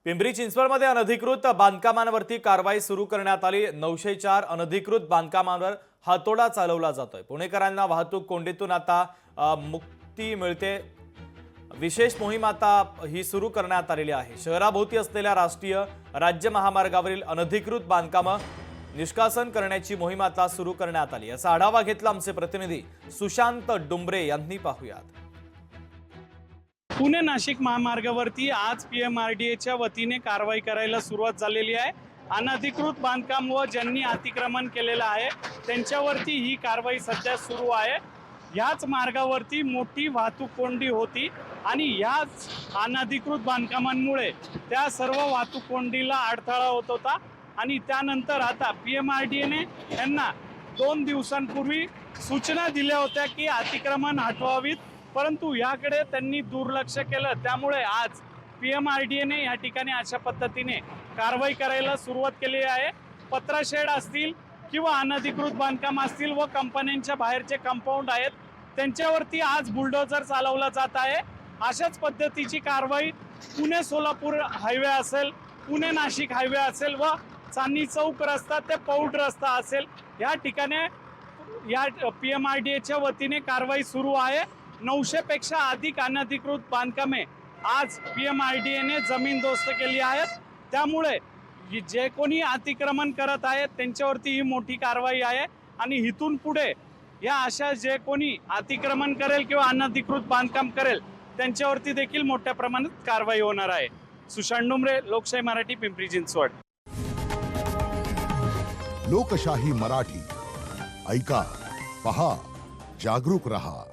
पिंपरी चिंचवडमध्ये अनधिकृत बांधकामांवरती कारवाई सुरू करण्यात आली। 904 अनधिकृत बांधकामांवर हातोडा चालवला जातोय। पुणेकरांना वाहतूक कोंडीतून आता मुक्ती मिळते। विशेष मोहीम आता ही सुरू करण्यात आलेली आहे। शहराभोवती असलेल्या राष्ट्रीय राज्य महामार्गावरील अनधिकृत बांधकामं निष्कासन करण्याची मोहीम आता सुरू करण्यात आली। याचा आढावा घेतला आमचे प्रतिनिधी सुशांत डुंबरे यांनी। पाहूयात। पुणे नाशिक महामार्गावरती आज पीएमआरडीएच्या वतीने कारवाई करायला सुरुवात झालेली आहे। अनधिकृत बांधकाम व ज्यांनी अतिक्रमण केलेलं आहे त्यांच्यावरती ही कारवाई सध्या सुरू आहे। याच मार्गावरती मोठी वाहतूक कोंडी होती आणि याच अनधिकृत बांधकामांमुळे त्या सर्व वाहतूक कोंडीला अडथळा होत होता आणि त्यानंतर आता पीएमआरडीएने यांना 2 दिवसांपूर्वी सूचना दिल्या होत्या की अतिक्रमण हटवावीत, परंतु याकडे त्यांनी दुर्लक्ष केलं। त्यामुळे आज पीएमआरडीएने या ठिकाणी अशा पद्धतीने कारवाई करायला सुरुवात केली आहे। पत्राशेड असतील किंवा अनधिकृत बांधकाम असतील व कंपन्यांच्या बाहेरचे कंपाऊंड आहेत त्यांच्यावरती आज बुलडोझर चालवला जात आहे। अशाच पद्धतीची कारवाई पुणे सोलापूर हायवे असेल, पुणे नाशिक हायवे असेल व चांदणी चौक रस्ता ते पौड रस्ता असेल, या ठिकाणी या पीएमआरडीएच्या वतीने कारवाई सुरू आहे। 900 पेक्षा अधिक अनधिकृत बांधकामे आज पीएमआरडीएने जमीनदोस्त केली आहेत। त्यामुळे जे कोणी अतिक्रमण करत आहेत त्यांच्यावरती ही मोठी कारवाई आहे आणि इथून पुढे या अशा जे कोणी अतिक्रमण करेल किंवा अनधिकृत बांधकाम करेल त्यांच्यावरती देखील मोठ्या प्रमाणात कारवाई होणार आहे। सुशांत डुंबरे, लोकशाही मराठी, पिंपरी चिंचवड। लोकशाही मराठी ऐका, पहा, जागरूक रहा।